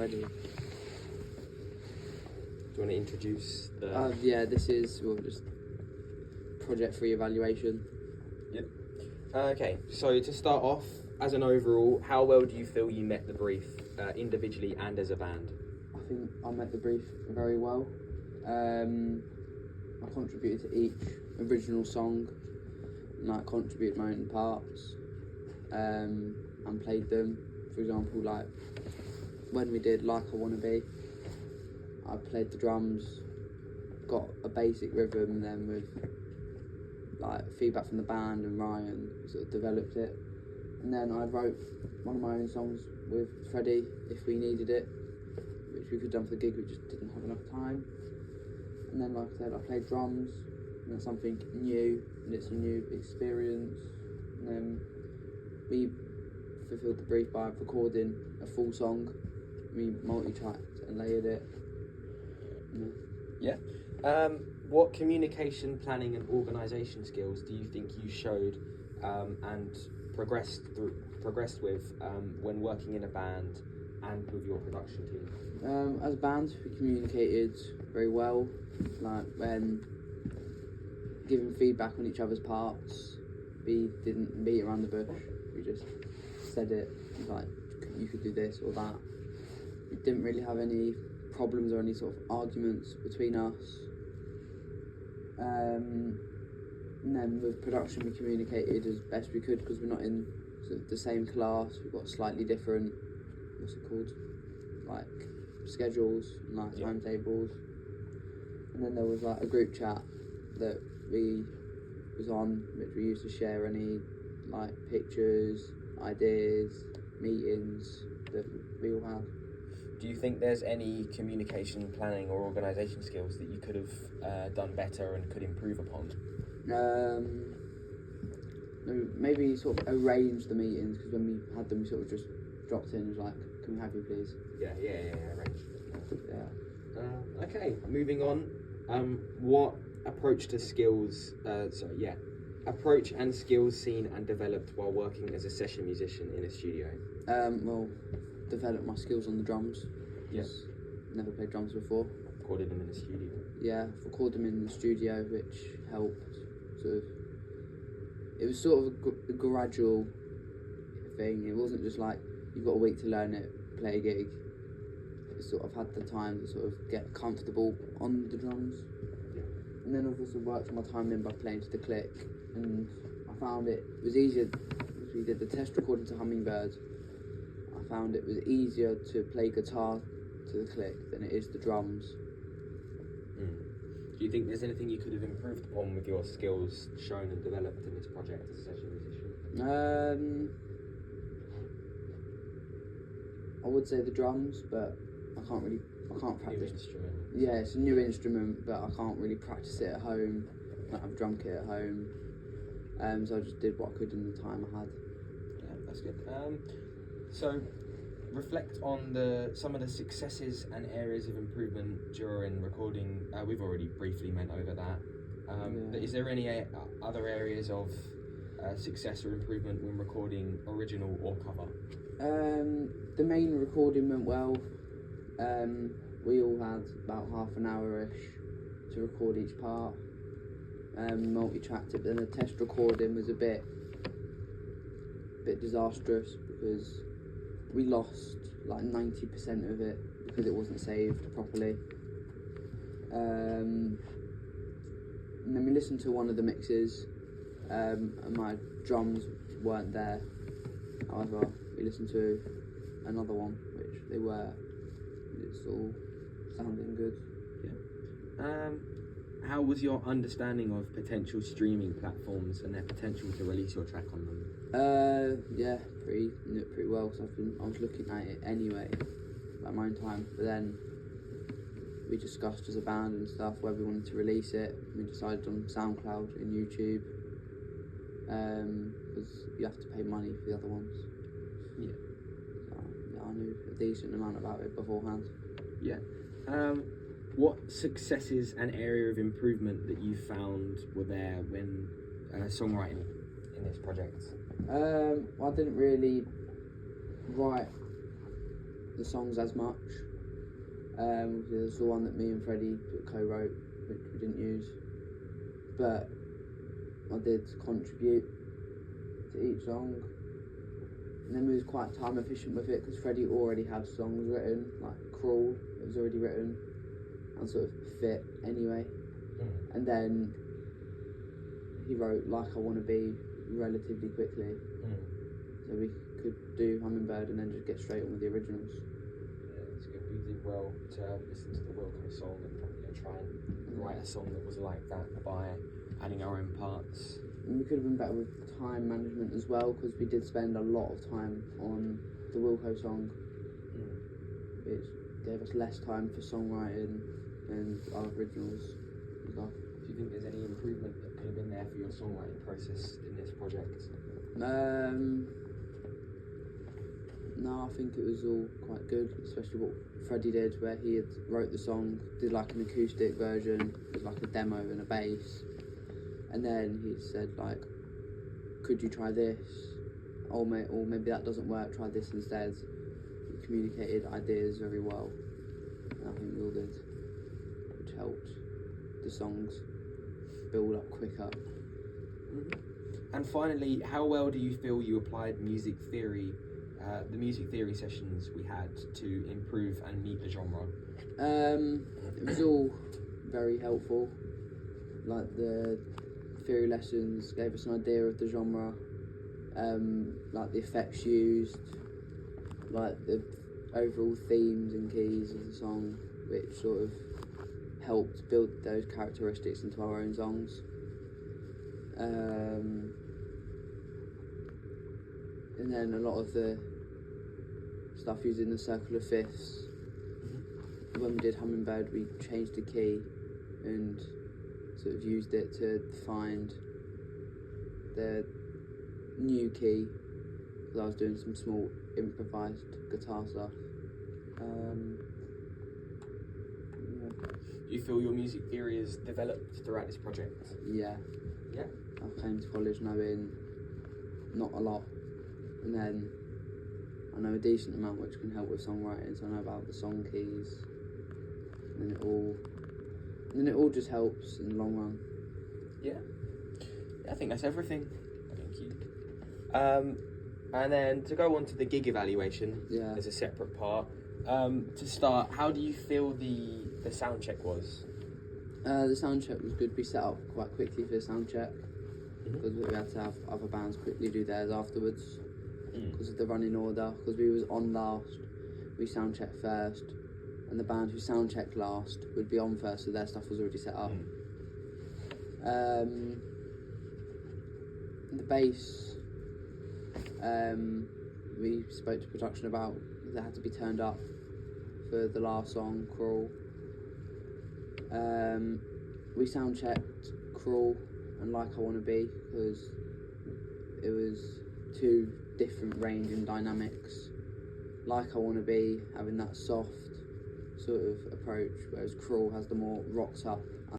ready. Do you want to introduce the... Yeah, this is just project free evaluation. Yep. Okay, so to start off, as an overall, how well do you feel you met the brief, individually and as a band? I think I met the brief very well. I contributed to each original song, and I contributed my own parts, and played them. For example, like when we did Like I Wanna Be, I played the drums, got a basic rhythm, and then with like feedback from the band and Ryan, sort of developed it. And then I wrote one of my own songs with Freddie if we needed it, which we could have done for the gig, we just didn't have enough time. And then, like I said, I played drums, and that's something new, and it's a new experience. And then we fulfilled the brief by recording a full song. We multi-tracked and layered it. Yeah. What communication, planning, and organisation skills do you think you showed and progressed with when working in a band and with your production team? As a band, we communicated very well, like when giving feedback on each other's parts. We didn't beat around the bush, we just said it, like, you could do this or that. We didn't really have any problems or any sort of arguments between us. And then with production, we communicated as best we could because we're not in sort of the same class. We've got slightly different, like schedules and like timetables. And then there was like a group chat that we was on, which we used to share any like pictures, ideas, meetings that we all had. Do you think there's any communication, planning, or organisation skills that you could have done better and could improve upon? Maybe sort of arrange the meetings, because when we had them, we sort of just dropped in and was like, "Can we have you, please?" Yeah, arranged. Yeah. Okay, moving on. What approach to skills? Approach and skills seen and developed while working as a session musician in a studio. Well, developed my skills on the drums. Yes. Never played drums before. Recorded them in the studio. Yeah, recorded them in the studio, which helped. It was sort of a gradual thing. It wasn't just like you've got a week to learn it, play a gig. It sort of had the time to sort of get comfortable on the drums. Yeah. And then I've also worked my time in by playing to the click, and I found it was easier. As we did the test recording to Hummingbird, I found it was easier to play guitar to the click than it is the drums. Do you think there's anything you could have improved upon with your skills shown and developed in this project as a session musician? I would say the drums, but I can't practice. New instrument. Yeah, it's a new instrument, but I can't really practice it at home. I don't have a drum kit at home. So I just did what I could in the time I had. Yeah, that's good. So reflect on some of the successes and areas of improvement during recording. We've already briefly went over that. But is there any other areas of success or improvement when recording original or cover? The main recording went well. We all had about half an hour-ish to record each part. Multi-tracked it, but then the test recording was a bit disastrous because we lost like 90% of it because it wasn't saved properly. And then we listened to one of the mixes, and my drums weren't there. However, we listened to another one, which they were. It's all sounding good. Yeah. How was your understanding of potential streaming platforms and their potential to release your track on them? Yeah, pretty well. So I was looking at it anyway, at my own time. But then we discussed as a band and stuff where we wanted to release it. We decided on SoundCloud and YouTube, because you have to pay money for the other ones. Yeah. So, yeah, I knew a decent amount about it beforehand. Yeah. What successes and area of improvement that you found were there when songwriting in this project? Well, I didn't really write the songs as much. There's the one that me and Freddie co-wrote, which we didn't use, but I did contribute to each song. And then we was quite time efficient with it because Freddie already had songs written, like Crawl, it was already written and sort of fit anyway. And then he wrote Like I Wanna Be relatively quickly, so we could do Hummingbird and then just get straight on with the originals. Yeah, it's good. We did well to listen to the Wilco song and try and write a song that was like that by adding our own parts. And we could have been better with time management as well because we did spend a lot of time on the Wilco song, which gave us less time for songwriting and our originals and stuff. Do you think there's any improvement that could have been there for your songwriting process in this project? No, I think it was all quite good, especially what Freddie did, where he had wrote the song, did like an acoustic version, with like a demo and a bass, and then he said like, could you try this? Or maybe that doesn't work, try this instead. He communicated ideas very well, and I think we all did, which helped the songs build up quicker. And finally, how well do you feel you applied music theory, the music theory sessions we had, to improve and meet the genre? It was all very helpful. Like the theory lessons gave us an idea of the genre, like the effects used, like the overall themes and keys of the song, which sort of helped build those characteristics into our own songs. And then a lot of the stuff using the circle of fifths. When we did Hummingbird, we changed the key and sort of used it to find the new key, because I was doing some small improvised guitar stuff. Do you feel your music theory has developed throughout this project? Yeah. Yeah? I came to college knowing not a lot, and then I know a decent amount which can help with songwriting, so I know about the song keys, and then it all just helps in the long run. Yeah. I think that's everything. Thank you. And then to go on to the gig evaluation, Yeah. as a separate part. To start, how do you feel the sound check was? The sound check was good. We set up quite quickly for the sound check because we had to have other bands quickly do theirs afterwards because of the running order. Because we was on last, we sound checked first, and the band who sound checked last would be on first, so their stuff was already set up. The bass, we spoke to production about that had to be turned up for the last song, Crawl. We sound checked Crawl and Like I Wanna Be because it was two different range and dynamics. Like I Wanna Be having that soft sort of approach, whereas Crawl has the more rocked up